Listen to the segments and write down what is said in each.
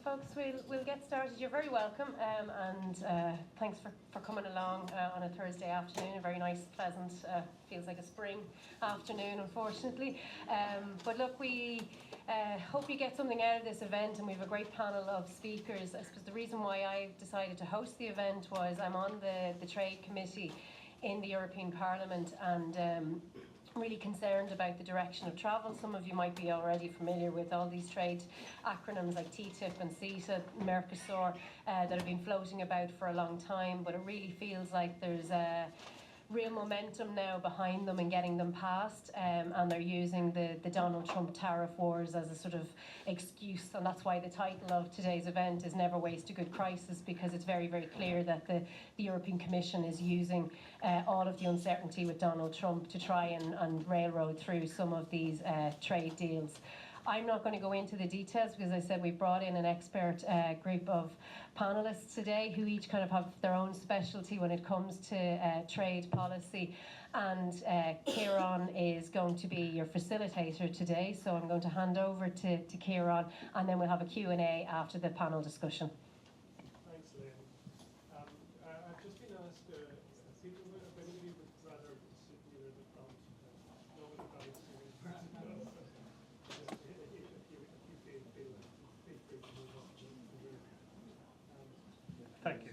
Folks, we'll get started. You're very welcome, and thanks for coming along on a Thursday afternoon. A very nice, pleasant, feels like a spring afternoon, unfortunately. But look, we hope you get something out of this event, and we have a great panel of speakers. I suppose the reason why I decided to host the event was I'm on the Trade Committee in the European Parliament, and really concerned about the direction of travel. Some of you might be already familiar with all these trade acronyms like TTIP and CETA, Mercosur, that have been floating about for a long time, but it really feels like there's real momentum now behind them and getting them passed, and they're using the Donald Trump tariff wars as a sort of excuse, and that's why the title of today's event is Never Waste a Good Crisis, because it's very, very clear that the European Commission is using all of the uncertainty with Donald Trump to try and railroad through some of these trade deals. I'm not going to go into the details because I said we brought in an expert group of panellists today who each kind of have their own specialty when it comes to trade policy, and Kieran is going to be your facilitator today, so I'm going to hand over to Kieran, and then we'll have a Q&A after the panel discussion. Thanks, Lynn. I've just been asked, people if anybody would rather sit near the front, nobody got it, Thank you.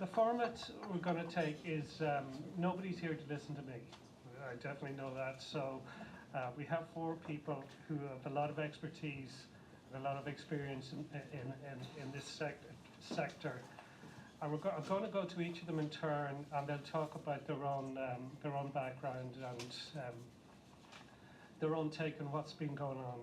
The format we're going to take is nobody's here to listen to me. I definitely know that. So we have four people who have a lot of expertise and a lot of experience in this sector. And I'm going to go to each of them in turn, and they'll talk about their own background and their own take on what's been going on,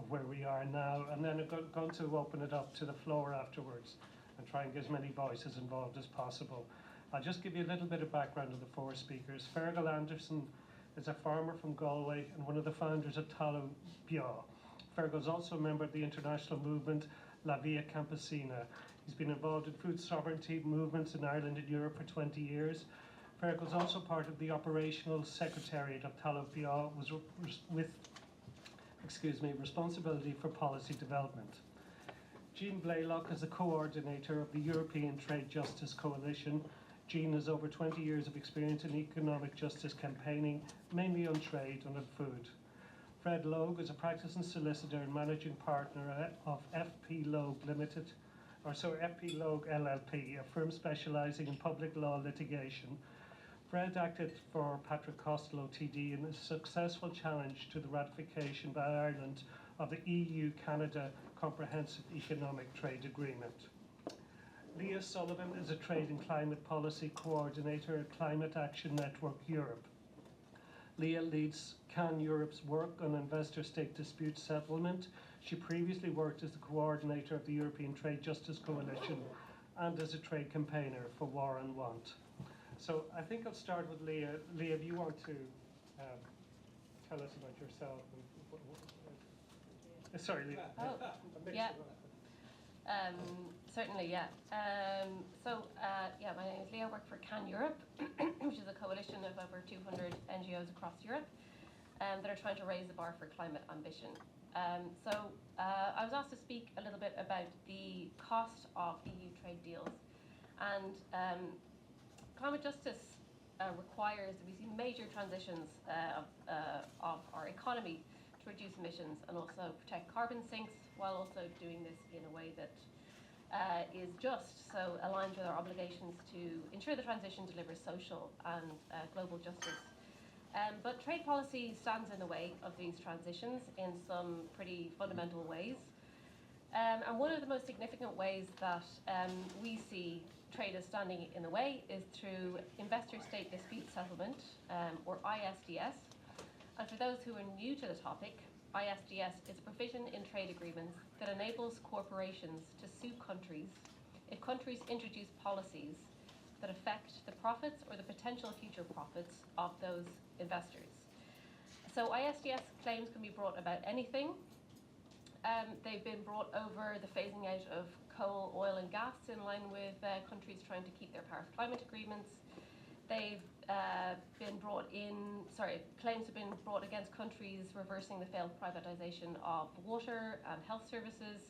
where we are now, and then I'm going to open it up to the floor afterwards and try and get as many voices involved as possible. I'll just give you a little bit of background of the four speakers. Fergal Anderson is a farmer from Galway and one of the founders of Talamh Beá. Fergal is also a member of the international movement La Via Campesina. He's been involved in food sovereignty movements in Ireland and Europe for 20 years. Fergal is also part of the operational secretariat of Talamh Beá, with responsibility for policy development. Jean Blaylock is a coordinator of the European Trade Justice Coalition. Jean has over 20 years of experience in economic justice campaigning, mainly on trade and on food. Fred Logue is a practicing solicitor and managing partner of FP Logue LLP, a firm specialising in public law litigation. Fred acted for Patrick Costello TD in a successful challenge to the ratification by Ireland of the EU-Canada Comprehensive Economic Trade Agreement. Leah Sullivan is a Trade and Climate Policy Coordinator at Climate Action Network Europe. Leah leads CAN Europe's work on investor state dispute settlement. She previously worked as the coordinator of the European Trade Justice Coalition and as a trade campaigner for War on Want. So I think I'll start with Leah. Leah, if you want to tell us about yourself. Sorry, Leah. Oh, yeah. Certainly, yeah. My name is Leah. I work for CAN Europe, which is a coalition of over 200 NGOs across Europe that are trying to raise the bar for climate ambition. I was asked to speak a little bit about the cost of EU trade deals, and climate justice requires that we see major transitions of our economy to reduce emissions and also protect carbon sinks, while also doing this in a way that is just, so aligned with our obligations to ensure the transition delivers social and global justice. But trade policy stands in the way of these transitions in some pretty fundamental ways. And one of the most significant ways that we see trade as standing in the way is through investor state dispute settlement, or ISDS. And for those who are new to the topic, ISDS is a provision in trade agreements that enables corporations to sue countries if countries introduce policies that affect the profits or the potential future profits of those investors. So ISDS claims can be brought about anything. They've been brought over the phasing out of coal, oil and gas in line with countries trying to keep their Paris climate agreements. They've claims have been brought against countries reversing the failed privatisation of water and health services.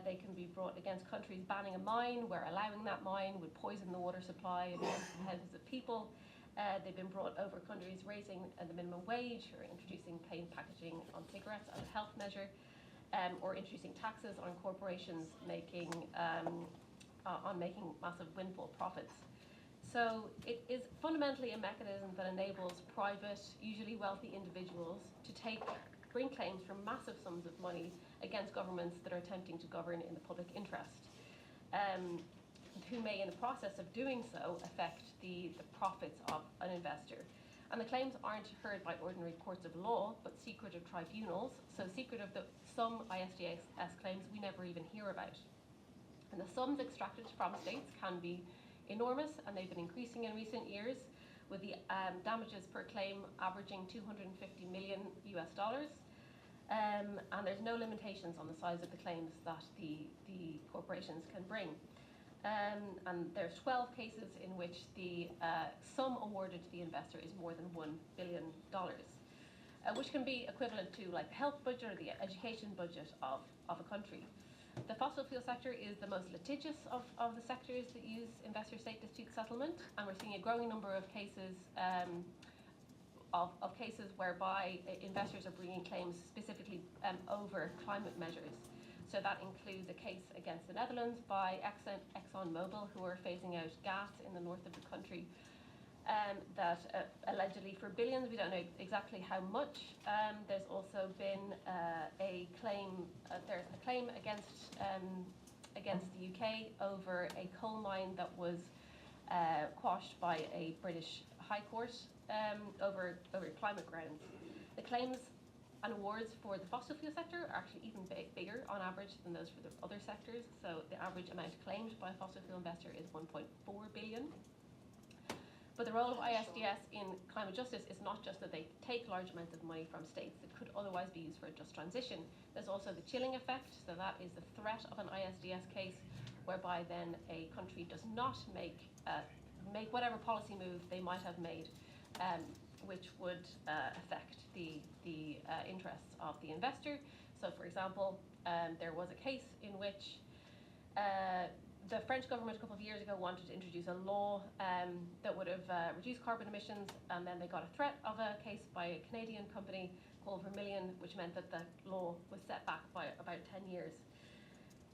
They can be brought against countries banning a mine, where allowing that mine would poison the water supply and thousands of people. They've been brought over countries raising the minimum wage, or introducing plain packaging on cigarettes as a health measure, or introducing taxes on corporations making massive windfall profits. So it is fundamentally a mechanism that enables private, usually wealthy individuals to bring claims for massive sums of money against governments that are attempting to govern in the public interest, who may, in the process of doing so, affect the profits of an investor. And the claims aren't heard by ordinary courts of law, but secretive tribunals, so secretive that some ISDS claims we never even hear about. And the sums extracted from states can be enormous, and they've been increasing in recent years, with the damages per claim averaging $250 million US. And there's no limitations on the size of the claims that the corporations can bring. And there's 12 cases in which the sum awarded to the investor is more than $1 billion, which can be equivalent to like the health budget or the education budget of a country. The fossil fuel sector is the most litigious of the sectors that use investor-state dispute settlement, and we're seeing a growing number of cases of cases whereby investors are bringing claims specifically over climate measures. So that includes a case against the Netherlands by ExxonMobil, who are phasing out gas in the north of the country, that allegedly for billions, we don't know exactly how much. There's also been a claim against the UK over a coal mine that was quashed by a British High Court over climate grounds. The claims and awards for the fossil fuel sector are actually even bigger on average than those for the other sectors. So the average amount claimed by a fossil fuel investor is 1.4 billion. But the role of ISDS in climate justice is not just that they take large amounts of money from states that could otherwise be used for a just transition. There's also the chilling effect. So that is the threat of an ISDS case, whereby then a country does not make whatever policy move they might have made, which would affect the interests of the investor. So, for example, there was a case in which the French government a couple of years ago wanted to introduce a law that would have reduced carbon emissions, and then they got a threat of a case by a Canadian company called Vermilion, which meant that the law was set back by about 10 years.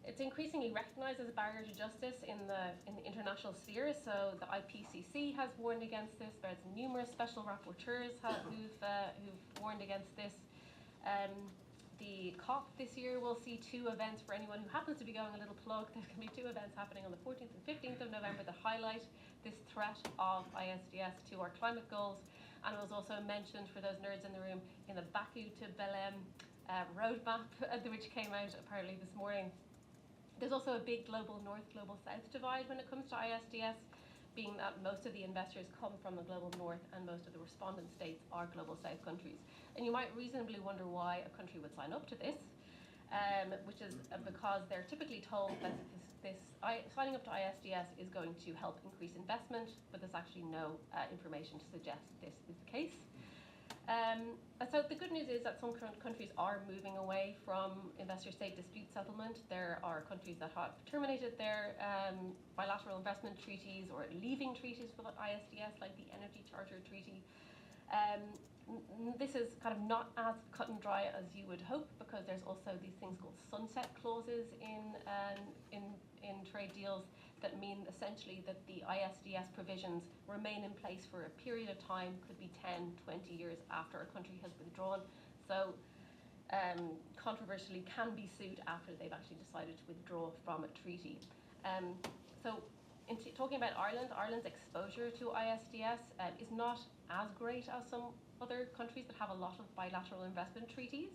It's increasingly recognised as a barrier to justice in the international sphere. So the IPCC has warned against this. There's numerous special rapporteurs who've warned against this. The COP this year will see 2 events for anyone who happens to be going. A little plug. There's going to be 2 events happening on the 14th and 15th of November that highlight this threat of ISDS to our climate goals. And it was also mentioned, for those nerds in the room, in the Baku to Belém roadmap, which came out apparently this morning. There's also a big global north, global south divide when it comes to ISDS, being that most of the investors come from the global north and most of the respondent states are global south countries. And you might reasonably wonder why a country would sign up to this, which is because they're typically told that signing up to ISDS is going to help increase investment, but there's actually no information to suggest this is the case. So the good news is that some countries are moving away from investor-state dispute settlement. There are countries that have terminated their bilateral investment treaties or leaving treaties with ISDS, like the Energy Charter Treaty. This is kind of not as cut and dry as you would hope, because there's also these things called sunset clauses in trade deals that mean essentially that the ISDS provisions remain in place for a period of time, could be 10, 20 years after a country has withdrawn. So controversially can be sued after they've actually decided to withdraw from a treaty. Talking about Ireland, Ireland's exposure to ISDS is not as great as some other countries that have a lot of bilateral investment treaties,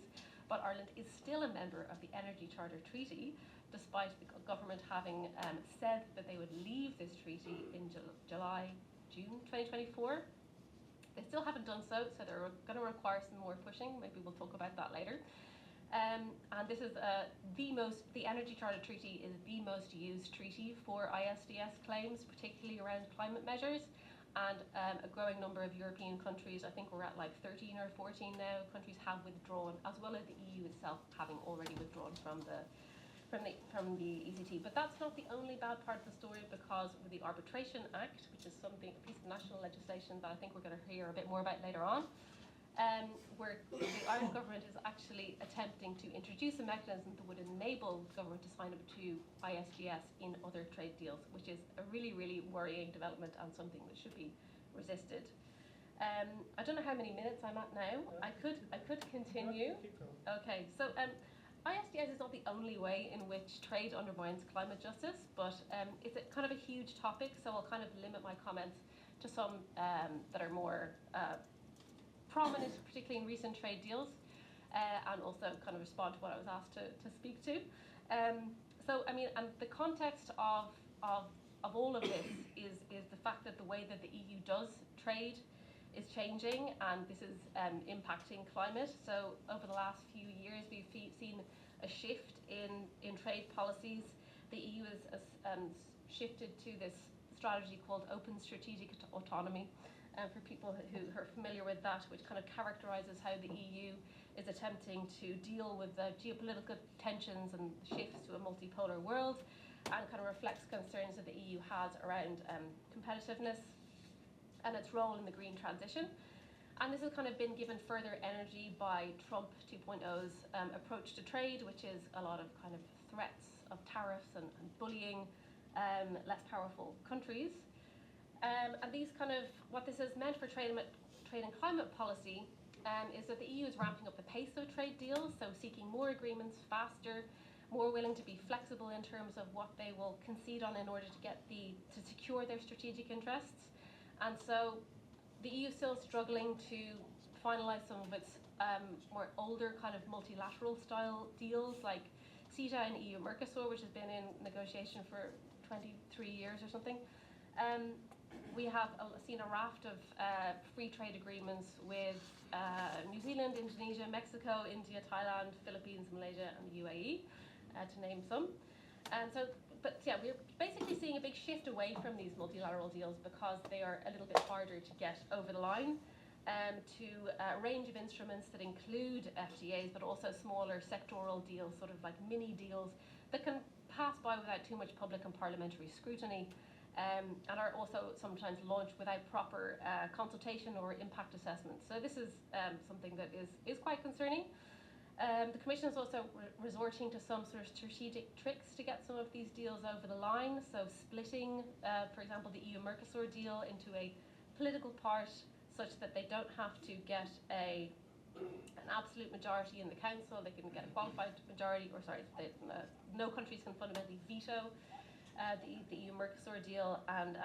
but Ireland is still a member of the Energy Charter Treaty, despite the government having said that they would leave this treaty in June 2024. They still haven't done so, so they're going to require some more pushing. Maybe we'll talk about that later. And this is the Energy Charter Treaty is the most used treaty for ISDS claims, particularly around climate measures. and a growing number of European countries, I think we're at like 13 or 14 now, countries have withdrawn, as well as the EU itself having already withdrawn from the ECT. But that's not the only bad part of the story, because with the Arbitration Act, which is something, a piece of national legislation that I think we're going to hear a bit more about later on, where the Irish government is actually attempting to introduce a mechanism that would enable the government to sign up to ISDS in other trade deals, which is a really, really worrying development and something that should be resisted. I don't know how many minutes I'm at now. I could continue. Okay, so ISDS is not the only way in which trade undermines climate justice, but it's a kind of a huge topic, so I'll kind of limit my comments to some that are more prominent, particularly in recent trade deals, and also kind of respond to what I was asked to speak to. So, I mean, and the context of all of this is the fact that the way that the EU does trade is changing, and this is impacting climate. So over the last few years, we've seen a shift in trade policies. The EU has shifted to this strategy called open strategic autonomy. For people who are familiar with that, which kind of characterises how the EU is attempting to deal with the geopolitical tensions and shifts to a multipolar world, and kind of reflects concerns that the EU has around competitiveness and its role in the green transition. And this has kind of been given further energy by Trump 2.0's approach to trade, which is a lot of kind of threats of tariffs and bullying less powerful countries. And these kind of, what this has meant for trade and climate policy is that the EU is ramping up the pace of trade deals, so seeking more agreements faster, more willing to be flexible in terms of what they will concede on in order to secure their strategic interests. And so the EU is still struggling to finalise some of its more older kind of multilateral style deals like CETA and EU Mercosur, which has been in negotiation for 23 years or something. We have seen a raft of free trade agreements with New Zealand, Indonesia, Mexico, India, Thailand, Philippines, Malaysia, and the UAE, to name some. And so, but yeah, we're basically seeing a big shift away from these multilateral deals because they are a little bit harder to get over the line, to a range of instruments that include FTAs, but also smaller sectoral deals, sort of like mini deals that can pass by without too much public and parliamentary scrutiny. And are also sometimes launched without proper consultation or impact assessment. So this is something that is quite concerning. The Commission is also resorting to some sort of strategic tricks to get some of these deals over the line. So splitting, for example, the EU Mercosur deal into a political part such that they don't have to get an absolute majority in the Council. They can get a qualified majority, or sorry, no countries can fundamentally veto the EU Mercosur deal, and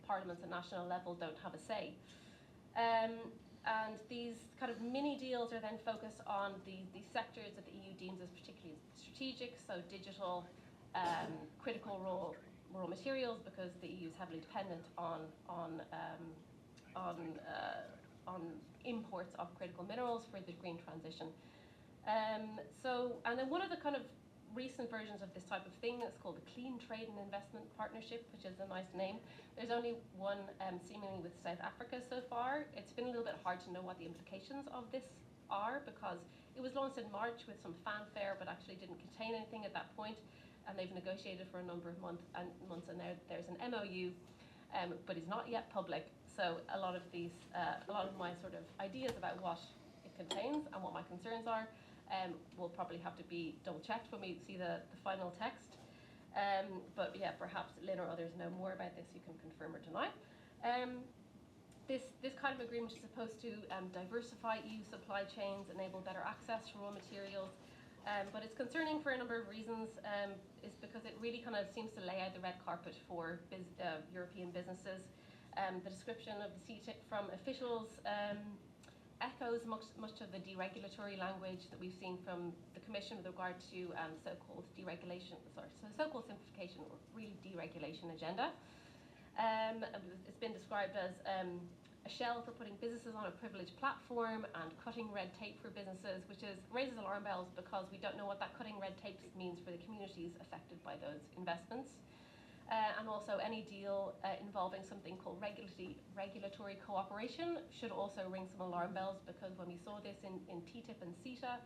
parliaments at national level don't have a say. And these kind of mini deals are then focused on the sectors that the EU deems as particularly strategic, so digital, critical raw materials, because the EU is heavily dependent on imports of critical minerals for the green transition. And then one of the kind of recent versions of this type of thing is called the Clean Trade and Investment Partnership, which is a nice name. There's only one seemingly with South Africa so far. It's been a little bit hard to know what the implications of this are, because it was launched in March with some fanfare but actually didn't contain anything at that point, and they've negotiated for a number of months, and now there's an MOU, but it's not yet public. So a lot of my sort of ideas about what it contains and what my concerns are will probably have to be double checked when we see the final text. But yeah, perhaps Lynn or others know more about this. You can confirm or deny. This kind of agreement is supposed to diversify EU supply chains, enable better access to raw materials. But it's concerning for a number of reasons. It's because it really kind of seems to lay out the red carpet for European businesses. The description of the CTIC from officials echoes much of the deregulatory language that we've seen from the Commission with regard to so-called simplification or really deregulation agenda. It's been described as a shell for putting businesses on a privileged platform and cutting red tape for businesses, which raises alarm bells because we don't know what that cutting red tape means for the communities affected by those investments. and also any deal involving something called regulatory cooperation should also ring some alarm bells, because when we saw this in TTIP and CETA,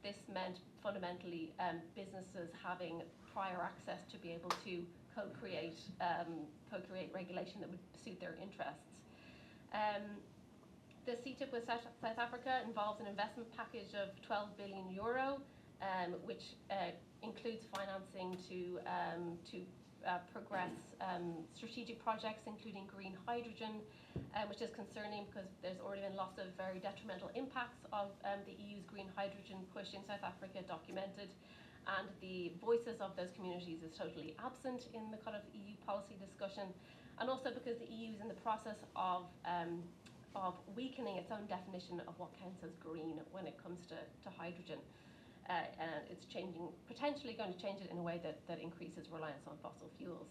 this meant fundamentally businesses having prior access to be able to co-create regulation that would suit their interests. The CETA with South Africa involves an investment package of €12 billion, which includes financing to progress strategic projects, including green hydrogen, which is concerning because there's already been lots of very detrimental impacts of the EU's green hydrogen push in South Africa documented, and the voices of those communities is totally absent in the kind of EU policy discussion, and also because the EU is in the process of weakening its own definition of what counts as green when it comes to hydrogen. And it's potentially going to change it in a way that increases reliance on fossil fuels.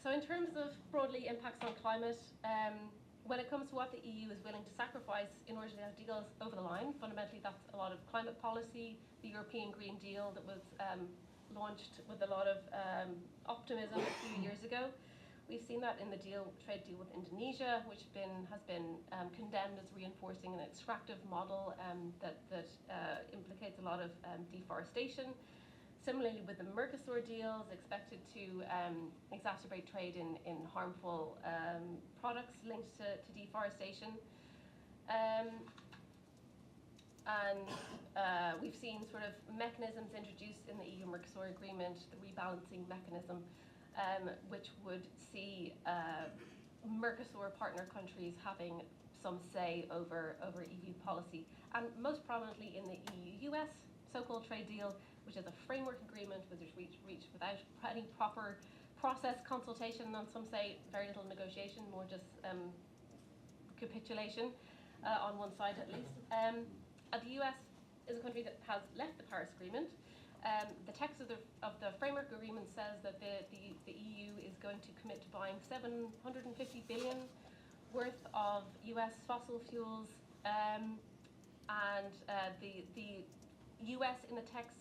So in terms of broadly impacts on climate, when it comes to what the EU is willing to sacrifice in order to get deals over the line, fundamentally that's a lot of climate policy, the European Green Deal that was launched with a lot of optimism a few years ago. We've seen that in the trade deal with Indonesia, which has been condemned as reinforcing an extractive model that implicates a lot of deforestation. Similarly, with the Mercosur deals, expected to exacerbate trade in harmful products linked to deforestation. We've seen sort of mechanisms introduced in the EU-Mercosur agreement, the rebalancing mechanism, which would see Mercosur partner countries having some say over EU policy, and most prominently in the EU-US so-called trade deal, which is a framework agreement which was reached without any proper process, consultation, and some say very little negotiation, more just capitulation on one side at least. The US is a country that has left the Paris Agreement. The text of the framework agreement says that the EU is going to commit to buying $750 billion worth of US fossil fuels, and the US in the text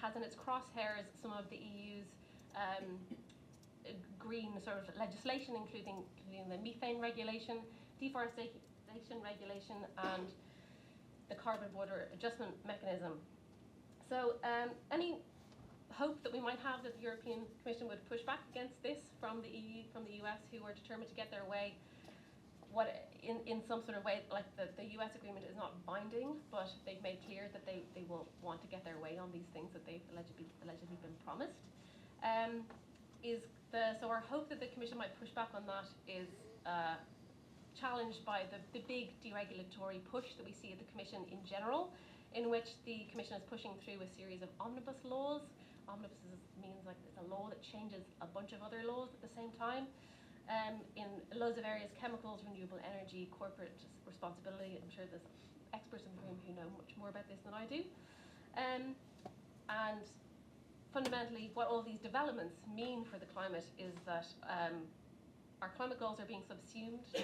has in its crosshairs some of the EU's green sort of legislation, including the methane regulation, deforestation regulation, and the carbon border adjustment mechanism. So any hope that we might have that the European Commission would push back against this from the EU, from the US, who are determined to get their way, in some sort of way, like the US agreement is not binding, but they've made clear that they will want to get their way on these things that they've allegedly been promised. So our hope that the Commission might push back on that is challenged by the big deregulatory push that we see at the Commission in general, in which the Commission is pushing through a series of omnibus laws. Omnibus means like it's a law that changes a bunch of other laws at the same time, in loads of areas: chemicals, renewable energy, corporate responsibility. I'm sure there's experts in the room who know much more about this than I do. And fundamentally, what all these developments mean for the climate is that our climate goals are being subsumed to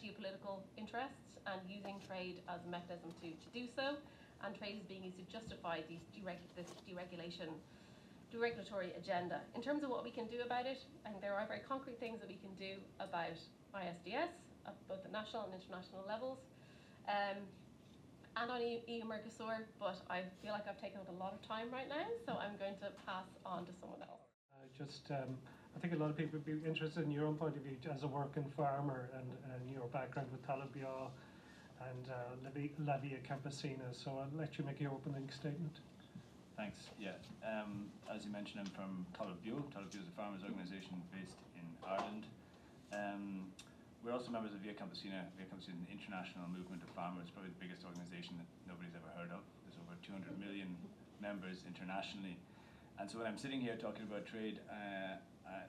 geopolitical interests and using trade as a mechanism to do so, and trade is being used to justify this deregulatory agenda. In terms of what we can do about it, I think there are very concrete things that we can do about ISDS at both the national and international levels, and on EU-Mercosur, but I feel like I've taken up a lot of time right now, so I'm going to pass on to someone else. I think a lot of people would be interested in your own point of view as a working farmer and your background with Talabia and La Via Campesina. So I'll let you make your opening statement. Thanks. Yeah. As you mentioned, I'm from Talabio. Talabio is a farmers' organisation based in Ireland. We're also members of Via Campesina. Via Campesina is an international movement of farmers, probably the biggest organisation that nobody's ever heard of. There's over 200 million members internationally. And so when I'm sitting here talking about trade,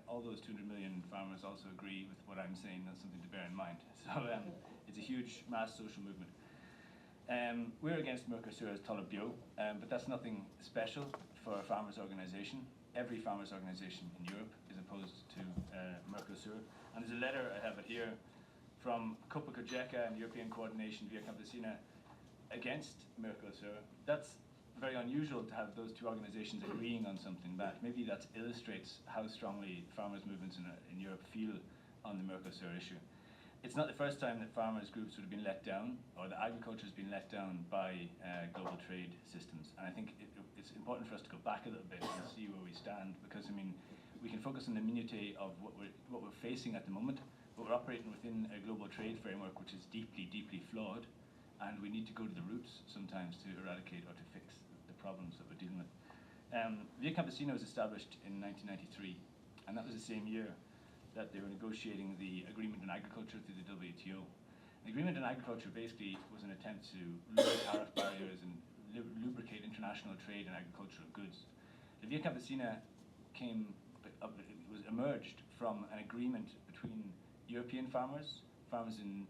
all those 200 million farmers also agree with what I'm saying. That's something to bear in mind. So it's a huge mass social movement. We're against Mercosur as Talabio, but that's nothing special for a farmers' organisation. Every farmers' organisation in Europe is opposed to Mercosur. And there's a letter, I have it here, from Copa Cogeca and European Coordination Via Campesina against Mercosur. That's very unusual to have those two organisations agreeing on something that maybe that illustrates how strongly farmers' movements in Europe feel on the Mercosur issue. It's not the first time that farmers' groups would have been let down, or that agriculture has been let down by global trade systems. And I think it's important for us to go back a little bit and see where we stand, because I mean, we can focus on the minutiae of what we're facing at the moment, but we're operating within a global trade framework which is deeply, deeply flawed, and we need to go to the roots sometimes to eradicate or to fix the problems that we're dealing with. Via Campesina was established in 1993, and that was the same year that they were negotiating the agreement on agriculture through the WTO. The agreement on agriculture basically was an attempt to lower tariff barriers and lubricate international trade in agricultural goods. The Via Campesina emerged from an agreement between European farmers, farmers in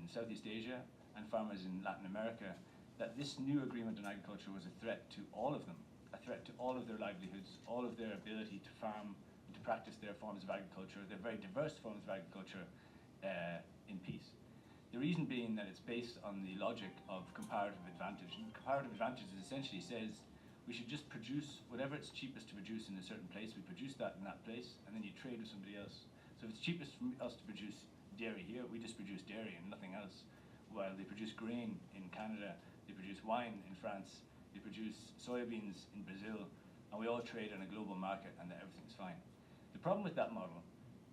Southeast Asia, and farmers in Latin America, that this new agreement on agriculture was a threat to all of them, a threat to all of their livelihoods, all of their ability to farm, to practice their forms of agriculture, their very diverse forms of agriculture, in peace. The reason being that it's based on the logic of comparative advantage. And comparative advantage essentially says we should just produce whatever it's cheapest to produce in a certain place, we produce that in that place, and then you trade with somebody else. So if it's cheapest for us to produce dairy here, we just produce dairy and nothing else. While they produce grain in Canada, they produce wine in France, they produce soybeans in Brazil, and we all trade on a global market and that everything's fine. The problem with that model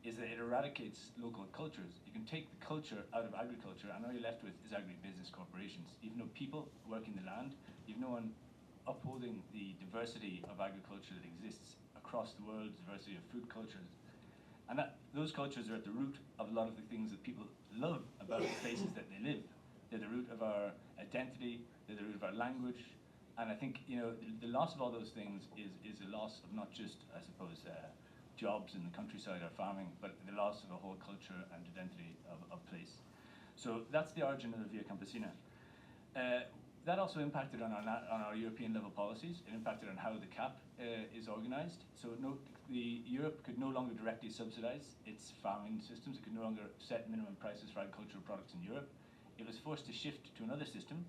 is that it eradicates local cultures. You can take the culture out of agriculture, and all you're left with is agribusiness corporations. You've no people working the land, you've no one upholding the diversity of agriculture that exists across the world, diversity of food cultures. And those cultures are at the root of a lot of the things that people love about the places that they live. They're the root of our identity, they're the root of our language, and I think the loss of all those things is a loss of not just, I suppose, jobs in the countryside or farming, but the loss of a whole culture and identity of place. So that's the origin of the Via Campesina. That also impacted on our European level policies. It impacted on how the CAP is organised. So Europe could no longer directly subsidise its farming systems. It could no longer set minimum prices for agricultural products in Europe. It was forced to shift to another system,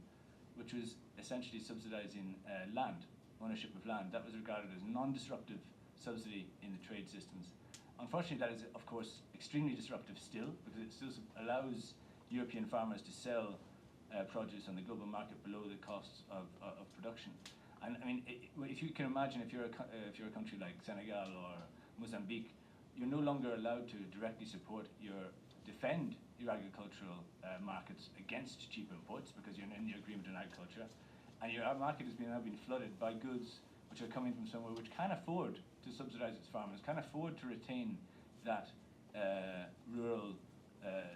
which was essentially subsidising land, ownership of land. That was regarded as non-disruptive subsidy in the trade systems. Unfortunately, that is, of course, extremely disruptive still, because it still allows European farmers to sell produce on the global market below the costs of production. And I mean, if you can imagine, if you're a country like Senegal or Mozambique, you're no longer allowed to directly defend your agricultural markets against cheap imports, because you're in the agreement on agriculture, and your market has now been flooded by goods which are coming from somewhere which can afford to subsidise its farmers, can afford to retain that rural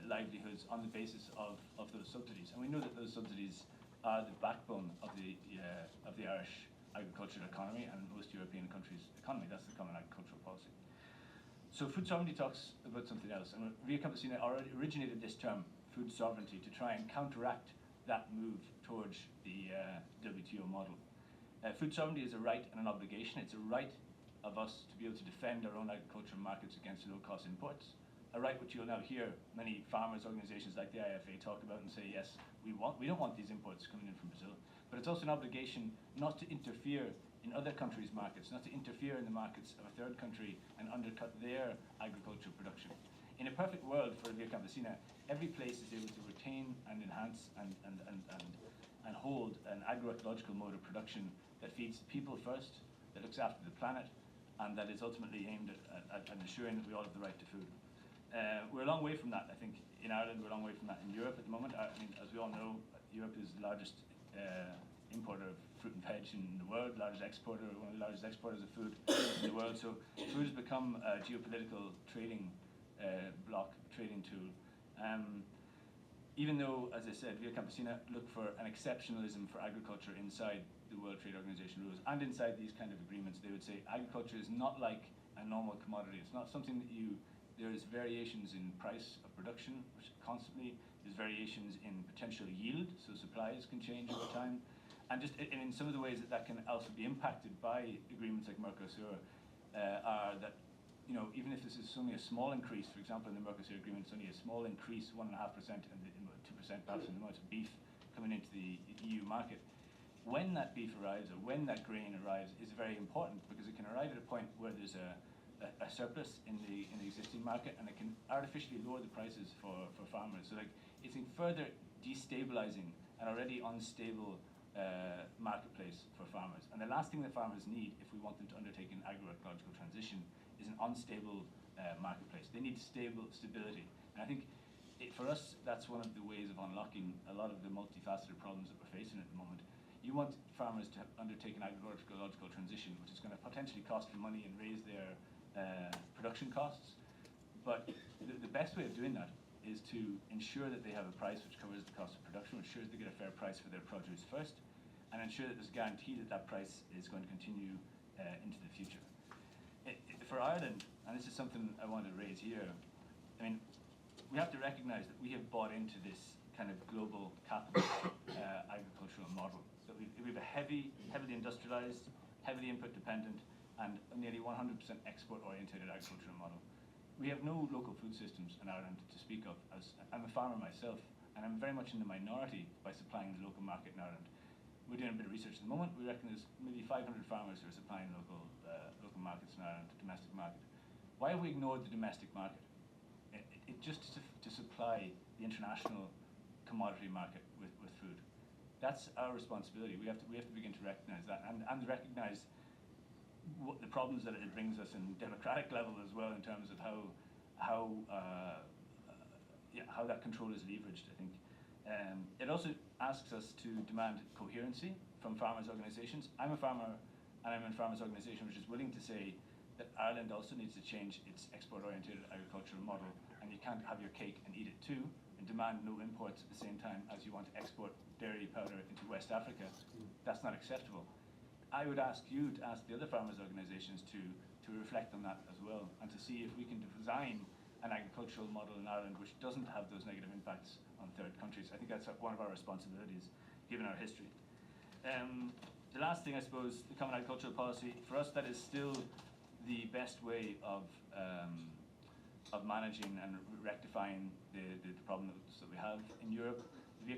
livelihoods on the basis of those subsidies. And we know that those subsidies are the backbone of the Irish agricultural economy and most European countries' economy. That's the common agricultural policy. So food sovereignty talks about something else, and Via Campesina already originated this term, food sovereignty, to try and counteract that move towards the WTO model. Food sovereignty is a right and an obligation. It's a right of us to be able to defend our own agricultural markets against low-cost imports, a right which you'll now hear many farmers' organisations like the IFA talk about and say, yes, we don't want these imports coming in from Brazil, but it's also an obligation not to interfere in other countries' markets, not to interfere in the markets of a third country and undercut their agricultural production. In a perfect world for Via Campesina, every place is able to retain and enhance and hold an agroecological mode of production that feeds people first, that looks after the planet, and that is ultimately aimed at ensuring that we all have the right to food. We're a long way from that, I think. In Ireland, we're a long way from that. In Europe at the moment, I mean, as we all know, Europe is the largest importer of fruit and veg in the world, largest exporter, one of the largest exporters of food in the world. So food has become a geopolitical trading bloc, trading tool. Even though, as I said, Via Campesina look for an exceptionalism for agriculture inside the World Trade Organization rules and inside these kind of agreements, they would say agriculture is not like a normal commodity. It's not something that there's variations in price of production, which constantly, there's variations in potential yield, so supplies can change over time. And in some of the ways that can also be impacted by agreements like Mercosur are that, even if this is only a small increase, for example, in the Mercosur agreement, it's only a small increase, 1.5% and 2% perhaps in the amount of beef coming into the EU market. when that beef arrives or when that grain arrives is very important, because it can arrive at a point where there's a surplus in the existing market, and it can artificially lower the prices for farmers. So like, it's in further destabilizing an already unstable marketplace for farmers. And the last thing that farmers need, if we want them to undertake an agroecological transition, is an unstable marketplace. They need stability. And I think for us, that's one of the ways of unlocking a lot of the multifaceted problems that we're facing at the moment. You want farmers to undertake an agroecological transition, which is going to potentially cost them money and raise their production costs. But the best way of doing that is to ensure that they have a price which covers the cost of production, ensures they get a fair price for their produce first, and ensure that there's a guarantee that that price is going to continue into the future. For Ireland, and this is something I want to raise here, I mean, we have to recognise that we have bought into this kind of global capitalist agricultural model. So we have a heavily industrialised, heavily input dependent, and nearly 100% export oriented agricultural model. We have no local food systems in Ireland to speak of. As I'm a farmer myself, and I'm very much in the minority by supplying the local market in Ireland. We're doing a bit of research at the moment. We reckon there's maybe 500 farmers who are supplying local markets in Ireland, the domestic market. Why have we ignored the domestic market? It just to supply the international commodity market with food. That's our responsibility. We have to begin to recognise that, and recognise the problems that it brings us in democratic level as well, in terms of how that control is leveraged, I think. It also asks us to demand coherency from farmers' organisations. I'm a farmer, and I'm in a farmers' organisation which is willing to say that Ireland also needs to change its export-oriented agricultural model, and you can't have your cake and eat it too, and demand no imports at the same time as you want to export dairy powder into West Africa. That's not acceptable. I would ask you to ask the other farmers' organisations to reflect on that as well, and to see if we can design an agricultural model in Ireland which doesn't have those negative impacts on third countries. I think that's one of our responsibilities, given our history. The last thing, I suppose, the Common Agricultural Policy, for us that is still the best way of managing and rectifying the problems that we have in Europe. The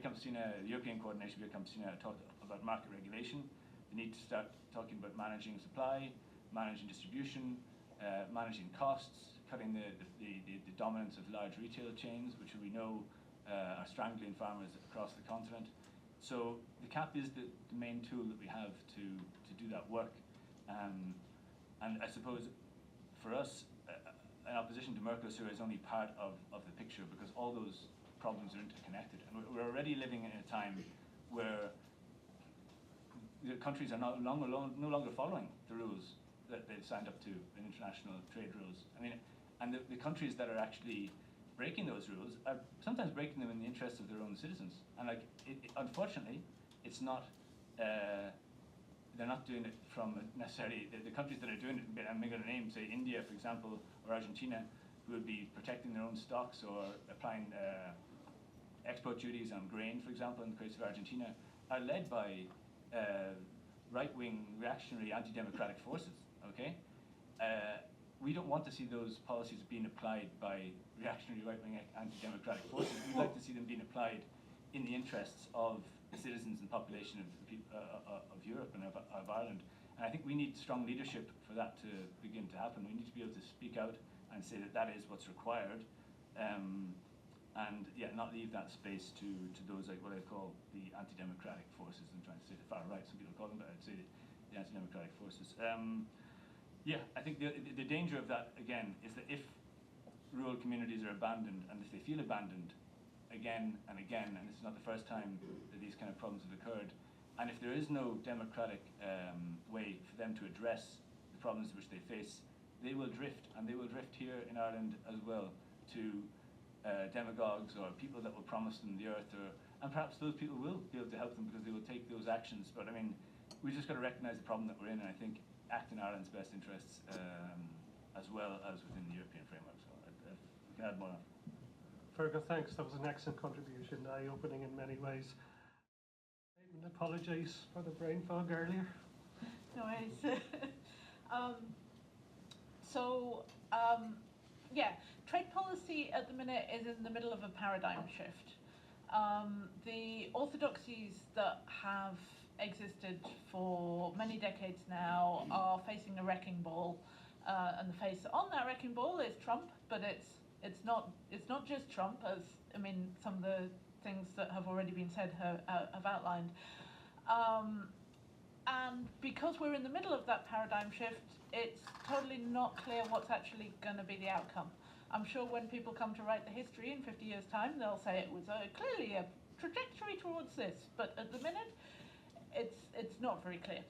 European coordination of Campesina talked about market regulation. We need to start talking about managing supply, managing distribution, managing costs, cutting the dominance of large retail chains, which we know are strangling farmers across the continent. So the CAP is the main tool that we have to do that work. And I suppose for us, an opposition to Mercosur is only part of the picture, because all those problems are interconnected. And we're already living in a time where the countries are no longer following the rules that they've signed up to, the international trade rules. I mean, and the countries that are actually breaking those rules are sometimes breaking them in the interests of their own citizens. And like, unfortunately, it's not. They're not doing it from necessarily the countries that are doing it. I'm going to name, say, India, for example, or Argentina, who would be protecting their own stocks or applying export duties on grain, for example, in the case of Argentina, are led by right-wing, reactionary, anti-democratic forces. Okay, we don't want to see those policies being applied by reactionary, right-wing, anti-democratic forces. We'd like to see them being applied in the interests of the citizens and population of Europe and of Ireland. And I think we need strong leadership for that to begin to happen. We need to be able to speak out and say that that is what's required, and not leave that space to those, like what I call the anti-democratic forces. I'm trying to say the far right, some people call them, but I'd say the anti-democratic forces. I think the danger of that, again, is that if rural communities are abandoned, and if they feel abandoned again and again, and this is not the first time that these kind of problems have occurred, and if there is no democratic way for them to address the problems which they face, they will drift, and they will drift here in Ireland as well to demagogues or people that will promise them the earth, and perhaps those people will be able to help them because they will take those actions. But I mean, we just got to recognise the problem that we're in, and I think act in Ireland's best interests as well as within the European framework. So we can add more. Fergal, thanks. That was an excellent contribution, eye-opening in many ways. I apologise for the brain fog earlier. No worries. Trade policy at the minute is in the middle of a paradigm shift. The orthodoxies that have existed for many decades now are facing a wrecking ball, and the face on that wrecking ball is Trump, but it's not just Trump, as I mean some of the things that have already been said have outlined. And because we're in the middle of that paradigm shift, it's totally not clear what's actually going to be the outcome. I'm sure when people come to write the history in 50 years' time, they'll say it was clearly a trajectory towards this, but at the minute, it's not very clear.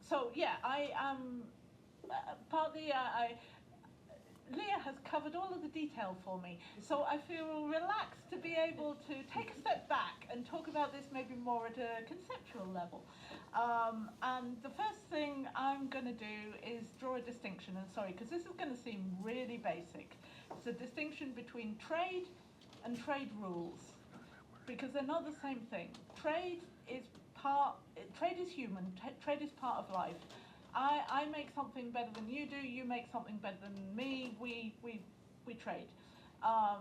So yeah, I am partly Leah has covered all of the detail for me, so I feel relaxed to be able to take a step back and talk about this maybe more at a conceptual level. And the first thing I'm going to do is draw a distinction, and sorry, because this is going to seem really basic. It's a distinction between trade and trade rules, because they're not the same thing. Trade is human, trade is part of life. I make something better than you do, you make something better than me, we trade. I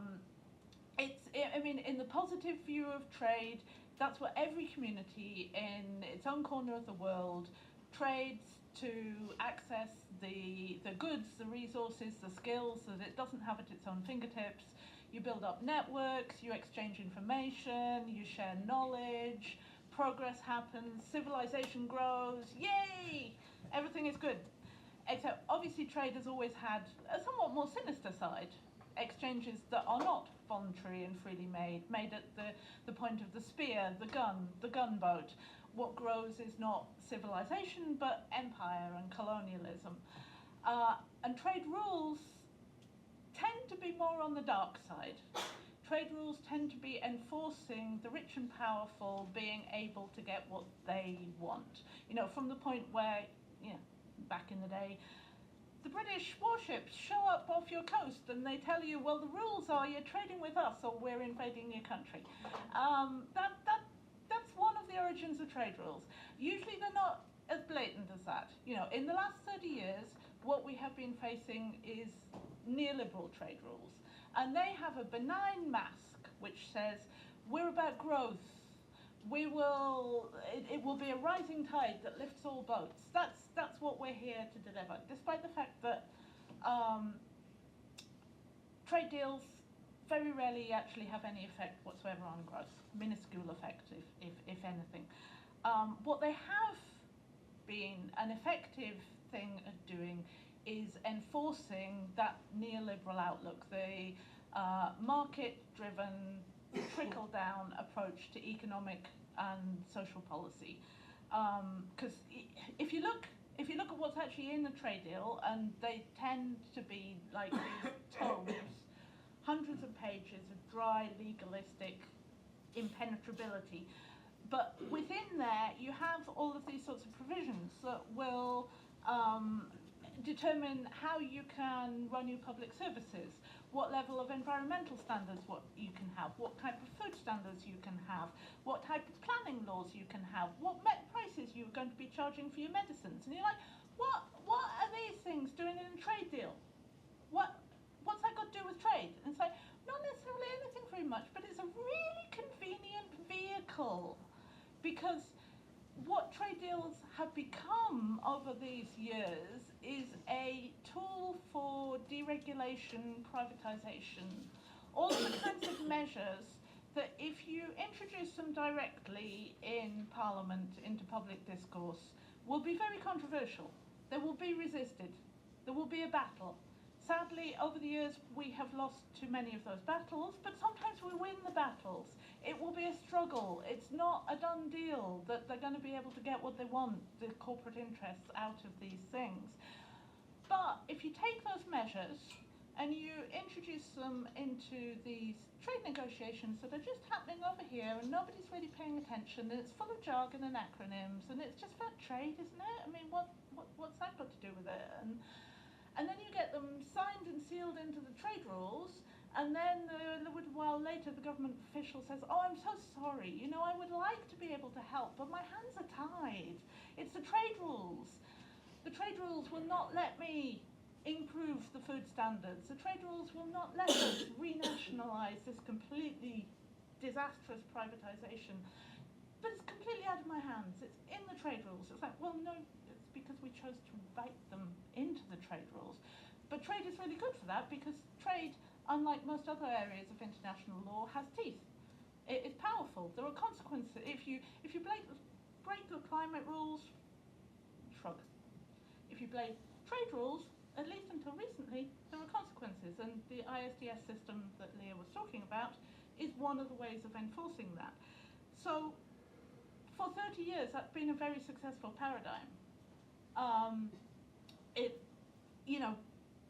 mean, in the positive view of trade, that's what every community in its own corner of the world trades to access the goods, the resources, the skills that it doesn't have at its own fingertips. You build up networks, you exchange information, you share knowledge, progress happens, civilization grows, yay! Everything is good. Except obviously trade has always had a somewhat more sinister side. Exchanges that are not voluntary and freely made at the point of the spear, the gunboat. What grows is not civilization, but empire and colonialism. And trade rules tend to be more on the dark side. Trade rules tend to be enforcing the rich and powerful being able to get what they want. You know, from the point where, you know, back in the day, the British warships show up off your coast and they tell you, well, the rules are you're trading with us or we're invading your country. That's one of the origins of trade rules. Usually they're not as blatant as that. You know, in the last 30 years, what we have been facing is neoliberal trade rules. And they have a benign mask which says, we're about growth. It will be a rising tide that lifts all boats. That's what we're here to deliver, despite the fact that trade deals very rarely actually have any effect whatsoever on growth, minuscule effect, if anything. What they have been an effective thing at doing is enforcing that neoliberal outlook, the market-driven, trickle-down approach to economic and social policy. Because if you look at what's actually in the trade deal, and they tend to be like these tomes, hundreds of pages of dry, legalistic impenetrability. But within there, you have all of these sorts of provisions that will determine how you can run your public services, what level of environmental standards you can have, what type of food standards you can have, what type of planning laws you can have, what prices you're going to be charging for your medicines. And you're like, what are these things doing in a trade deal? What's that got to do with trade? And it's like, not necessarily anything very much, but it's a really convenient vehicle, because what trade deals have become over these years is a tool for deregulation, privatization, all of the kinds of measures that if you introduce them directly in Parliament into public discourse will be very controversial. They will be resisted. There will be a battle. Sadly, over the years, we have lost too many of those battles, but sometimes we win the battles. It will be a struggle. It's not a done deal that they're going to be able to get what they want, the corporate interests, out of these things. But if you take those measures and you introduce them into these trade negotiations that are just happening over here and nobody's really paying attention, and it's full of jargon and acronyms, and it's just about trade, isn't it? I mean, what's that got to do with it? And then you get them signed and sealed into the trade rules, and then a little while later the government official says, oh, I'm so sorry, you know, I would like to be able to help, but my hands are tied. It's the trade rules. The trade rules will not let me improve the food standards. The trade rules will not let us renationalise this completely disastrous privatisation. but it's completely out of my hands. It's in the trade rules. It's like, well, no, it's because we chose to write them into the trade rules. But trade is really good for that because trade, unlike most other areas of international law, has teeth. It is powerful. There are consequences. If you break the climate rules, shrug. If you break trade rules, at least until recently, there are consequences. And the ISDS system that Leah was talking about is one of the ways of enforcing that. So for 30 years, that's been a very successful paradigm.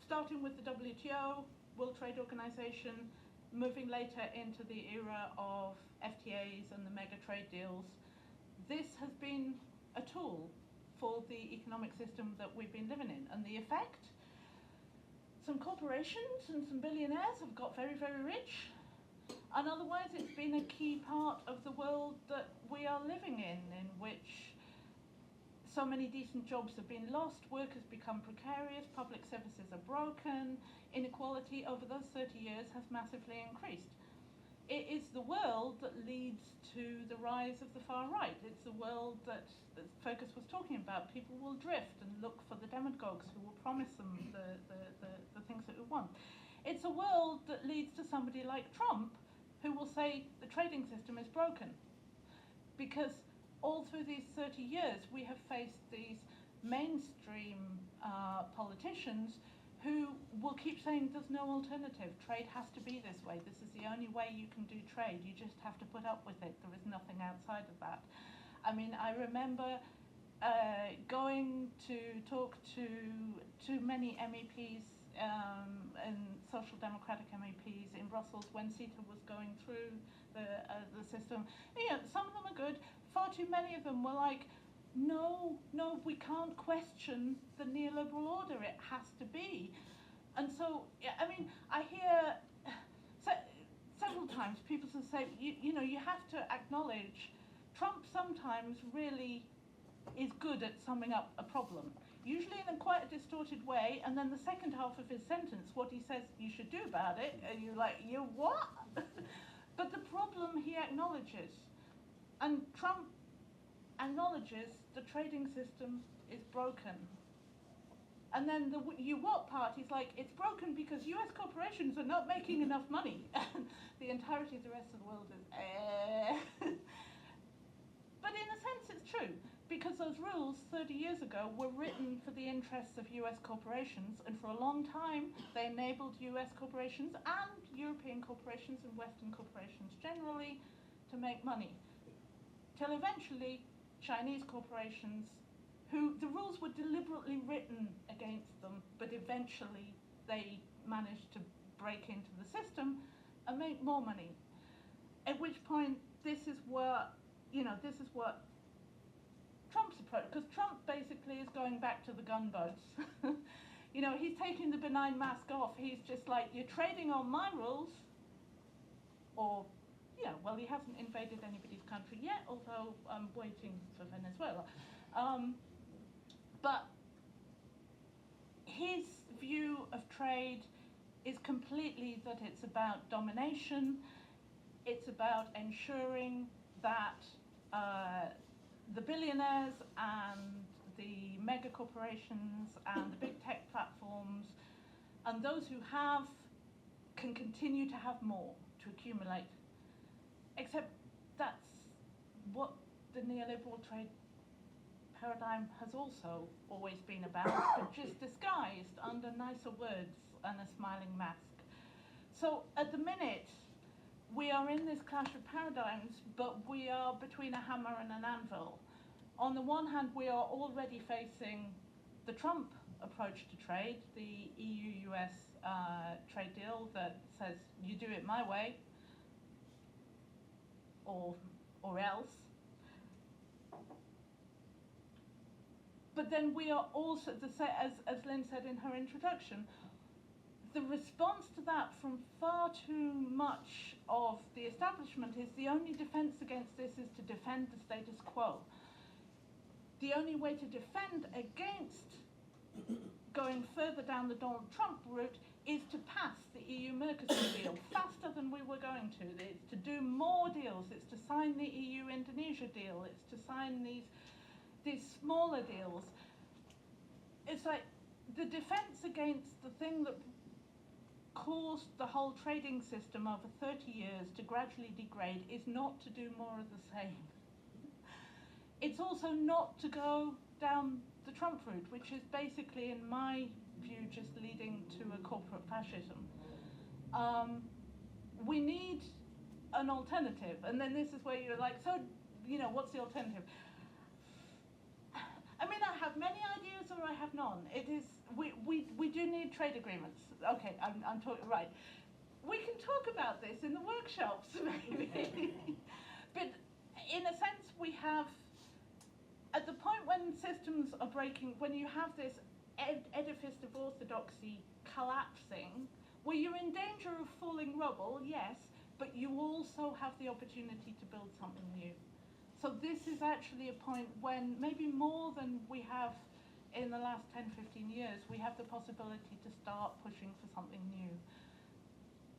Starting with the WTO, World Trade Organization, moving later into the era of FTAs and the mega trade deals, this has been a tool for the economic system that we've been living in. And the effect? Some corporations and some billionaires have got very, very rich. And otherwise, it's been a key part of the world that we are living in which so many decent jobs have been lost, work has become precarious, public services are broken, inequality over those 30 years has massively increased. It is the world that leads to the rise of the far right. It's the world that Focus was talking about. People will drift and look for the demagogues who will promise them the things that we want. It's a world that leads to somebody like Trump who will say the trading system is broken. Because all through these 30 years, we have faced these mainstream politicians who will keep saying there's no alternative. Trade has to be this way. This is the only way you can do trade. You just have to put up with it. There is nothing outside of that. I mean, I remember going to talk to too many MEPs and social democratic MEPs in Brussels when CETA was going through the system. Some of them are good. Far too many of them were like, no, we can't question the neoliberal order. It has to be. And so, I hear several times people say, you have to acknowledge Trump sometimes really is good at summing up a problem, usually in quite a distorted way, and then the second half of his sentence, what he says you should do about it, and you're like, you what? But the problem he acknowledges, and Trump acknowledges the trading system is broken. And then the you what part, he's like, it's broken because US corporations are not making enough money. And the entirety of the rest of the world is, But in a sense it's true, because those rules 30 years ago were written for the interests of US corporations, and for a long time they enabled US corporations and European corporations and Western corporations generally to make money. Till eventually Chinese corporations, who the rules were deliberately written against them, but eventually they managed to break into the system and make more money. At which point, this is what Trump's approach, because Trump basically is going back to the gunboats. He's taking the benign mask off. He's just like, you're trading on my rules, or he hasn't invaded anybody's country yet, although I'm waiting for Venezuela. But his view of trade is completely that it's about domination. It's about ensuring that the billionaires and the mega corporations and the big tech platforms and those who have can continue to have more, to accumulate. Except that's what the neoliberal trade paradigm has also always been about, but just disguised under nicer words and a smiling mask. So at the minute, we are in this clash of paradigms, but we are between a hammer and an anvil. On the one hand, we are already facing the Trump approach to trade, the EU-US trade deal that says, you do it my way, or else. But then we are also, as Lynn said in her introduction, the response to that from far too much of the establishment is the only defense against this is to defend the status quo. The only way to defend against going further down the Donald Trump route is to pass the EU-Mercosur deal faster than we were going to. It's to do more deals. It's to sign the EU-Indonesia deal. It's to sign these smaller deals. It's like the defense against the thing that caused the whole trading system over 30 years to gradually degrade is not to do more of the same. It's also not to go down the Trump route, which is basically, in my view, just leading to a corporate fascism. We need an alternative, and then this is where you're like, so, you know, what's the alternative? I mean, I have many ideas, or I have none. It is, we do need trade agreements. Okay, I'm talking, right. We can talk about this in the workshops, maybe. But in a sense, we have, at the point when systems are breaking, when you have this edifice of orthodoxy collapsing, where you're in danger of falling rubble, yes, but you also have the opportunity to build something new. So this is actually a point when, maybe more than we have in the last 10, 15 years, we have the possibility to start pushing for something new.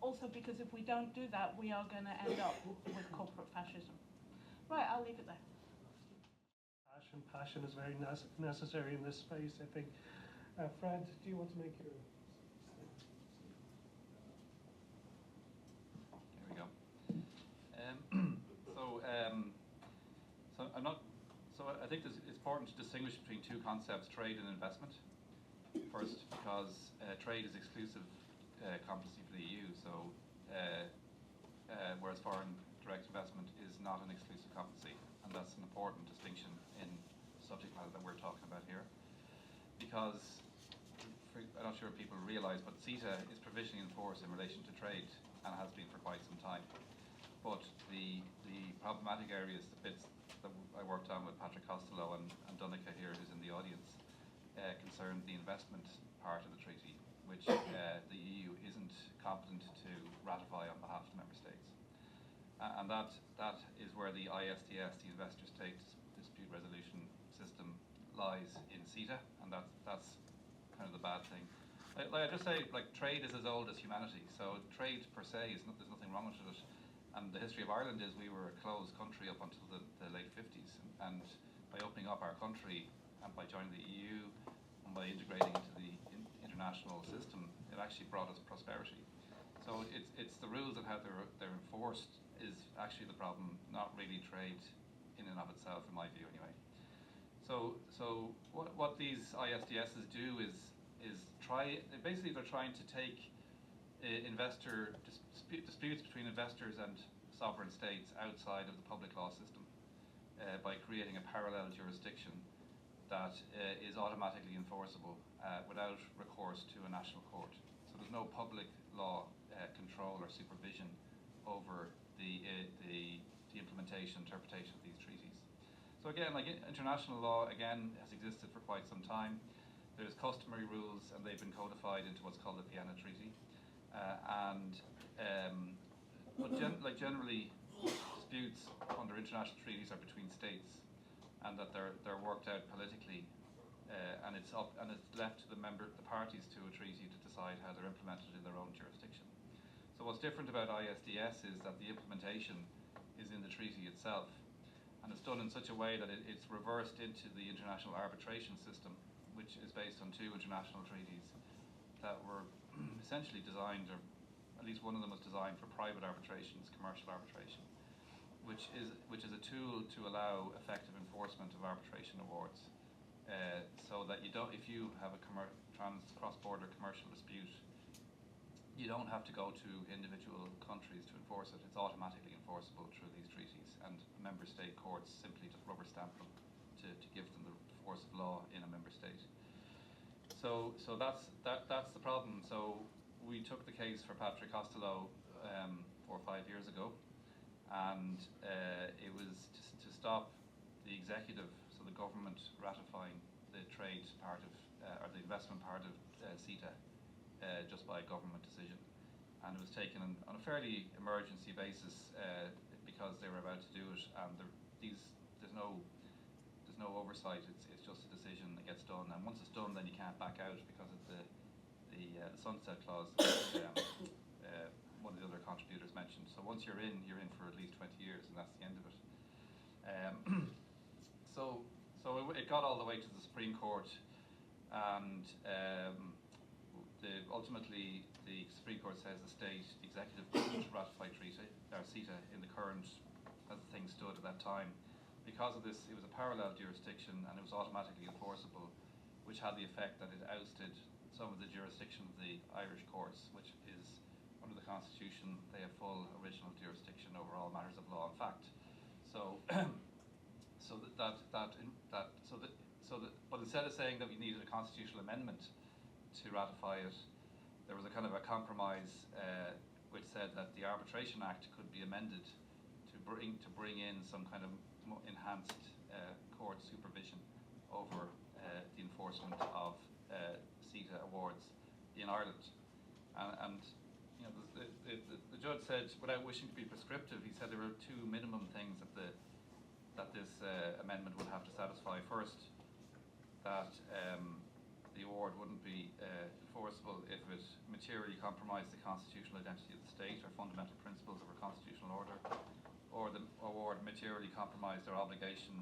Also because if we don't do that, we are going to end up with corporate fascism. Right, I'll leave it there. Passion is very necessary in this space, I think. Fred, do you want to make your... Here we go. So I think it's important to distinguish between two concepts, trade and investment. First, because trade is exclusive competency for the EU, so whereas foreign direct investment is not an exclusive competency, and that's an important distinction in the subject matter that we're talking about here. Because I'm not sure if people realise, but CETA is provisionally in force in relation to trade and has been for quite some time. But the problematic areas, the bits that I worked on with Patrick Costello and Donica here, who's in the audience, concern the investment part of the treaty, which the EU isn't competent to ratify on behalf of the member states. And that is where the ISDS, the Investor State Dispute Resolution System, lies in CETA, and that's kind of the bad thing. Like I just say, like, trade is as old as humanity, so trade per se is there's nothing wrong with it. And the history of Ireland is we were a closed country up until the late 50s, and by opening up our country and by joining the EU and by integrating into the international system, it actually brought us prosperity. So it's the rules and how they're enforced is actually the problem, not really trade in and of itself, in my view anyway. So what these ISDSs do is basically they're trying to take investor disputes between investors and sovereign states outside of the public law system by creating a parallel jurisdiction that is automatically enforceable without recourse to a national court. So there's no public law control or supervision over the implementation, interpretation of these treaties. So again, like international law, again, has existed for quite some time. There's customary rules, and they've been codified into what's called the Vienna Treaty. But generally, disputes under international treaties are between states, and that they're worked out politically, and it's left to the parties to a treaty to decide how they're implemented in their own jurisdiction. So what's different about ISDS is that the implementation is in the treaty itself, and it's done in such a way that it's reversed into the international arbitration system, which is based on two international treaties that were essentially designed, or at least one of them was designed for private arbitrations, commercial arbitration, which is a tool to allow effective enforcement of arbitration awards, so that you don't, if you have a cross-border commercial dispute, you don't have to go to individual countries to enforce it. It's automatically enforceable through these treaties, and member state courts simply just rubber stamp them to give them the force of law in a member state. So that's the problem. So we took the case for Patrick Costello 4 or 5 years ago, and it was to stop the executive, so the government, ratifying the trade part of or the investment part of CETA just by a government decision, and it was taken on a fairly emergency basis because they were about to do it, and there's no oversight. It's just a decision that gets done, and once it's done, then you can't back out because of the the sunset clause one of the other contributors mentioned. So once you're in for at least 20 years, and that's the end of it. So it got all the way to the Supreme Court, and ultimately the Supreme Court says the executive couldn't ratify CETA in the current, as things stood at that time. Because of this, it was a parallel jurisdiction and it was automatically enforceable, which had the effect that it ousted some of the jurisdiction of the Irish courts, which is under the Constitution, they have full original jurisdiction over all matters of law and fact. So, but instead of saying that we needed a constitutional amendment to ratify it, there was a kind of a compromise which said that the Arbitration Act could be amended to bring in some kind of enhanced court supervision over the enforcement of CETA awards in Ireland. And you know, the judge said, without wishing to be prescriptive, he said there were two minimum things that this amendment would have to satisfy. First, that the award wouldn't be enforceable if it materially compromised the constitutional identity of the state or fundamental principles of our constitutional order, or the award materially compromised our obligation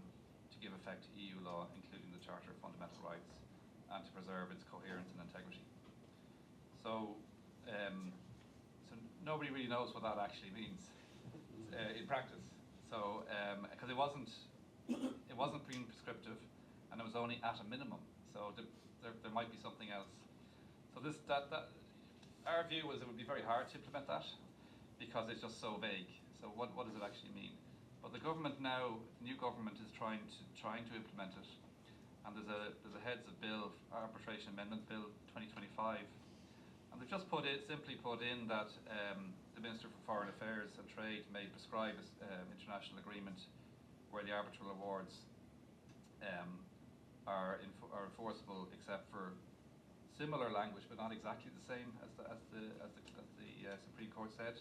to give effect to EU law, including the Charter of Fundamental Rights, and to preserve its coherence and integrity. So nobody really knows what that actually means in practice. So because it wasn't being prescriptive, and it was only at a minimum. So there might be something else. So our view was it would be very hard to implement that because it's just so vague. So what does it actually mean? But the government now, new government, is trying to implement it, and there's a heads of bill, Arbitration Amendment Bill 2025, and they've just simply put in that the Minister for Foreign Affairs and Trade may prescribe international agreement where the arbitral awards are enforceable, except for similar language, but not exactly the same as the Supreme Court said.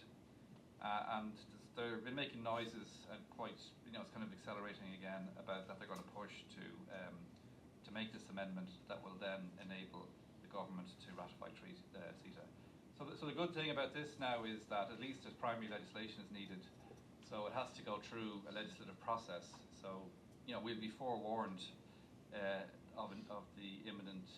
And they've been making noises and quite, it's kind of accelerating again about that they're going to push to make this amendment that will then enable the government to ratify CETA. So the good thing about this now is that at least as primary legislation is needed, so it has to go through a legislative process. So we'll be forewarned of the imminent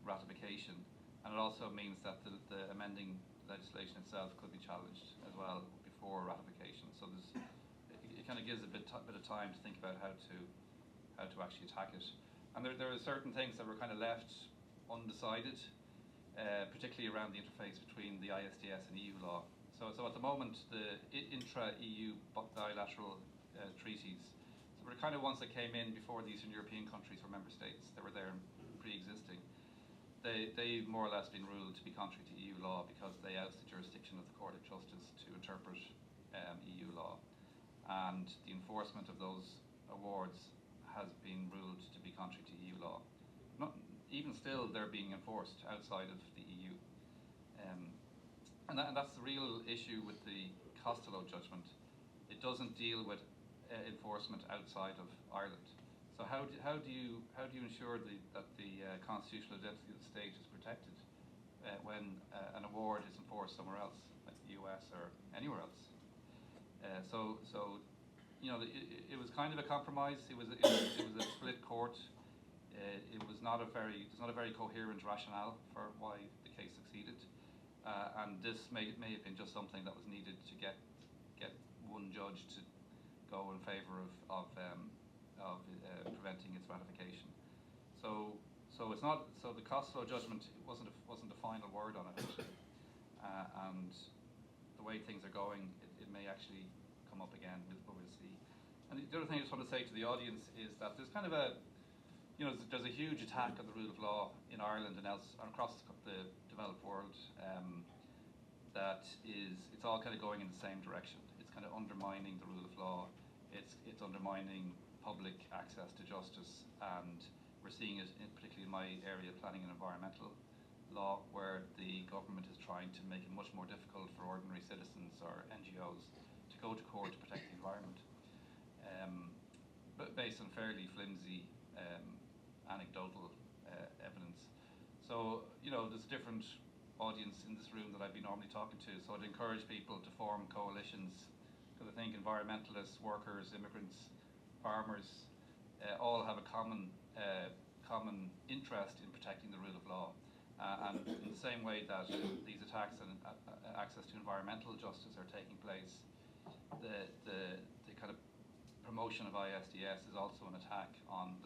ratification, and it also means that the amending legislation itself could be challenged as well before ratification. So it kind of gives a bit of time to think about how to actually attack it. And there are certain things that were kind of left undecided, particularly around the interface between the ISDS and EU law. So at the moment, the intra-EU bilateral treaties, so were kind of ones that came in before the Eastern European countries were member states. They were there pre-existing. They've more or less been ruled to be contrary to EU law because they oust the jurisdiction of the Court of Justice to interpret EU law, and the enforcement of those awards has been ruled to be contrary to EU law. Even still, they're being enforced outside of the EU, and that's the real issue with the Costello judgment. It doesn't deal with enforcement outside of Ireland. So how do you ensure that the constitutional identity of the state is protected when an award is enforced somewhere else, like the US or anywhere else? It was kind of a compromise. It was a split court. It was not a very coherent rationale for why the case succeeded, and this may have been just something that was needed to get one judge to go in favour of preventing its ratification. So it's not. So the Costello judgment wasn't the final word on it, and the way things are going, it may actually come up again. But we'll see. And the other thing I just want to say to the audience is that there's kind of there's a huge attack on the rule of law in Ireland and across the developed world. It's all kind of going in the same direction. It's kind of undermining the rule of law. It's undermining public access to justice, and we're seeing it particularly in my area, planning and environmental law, where the government is trying to make it much more difficult for ordinary citizens or NGOs to go to court to protect the environment, but based on fairly flimsy anecdotal evidence. So, you know, there's a different audience in this room that I'd be normally talking to, so I'd encourage people to form coalitions, because I think environmentalists, workers, immigrants, farmers, all have a common interest in protecting the rule of law. And in the same way that these attacks on access to environmental justice are taking place, the kind of promotion of ISDS is also an attack on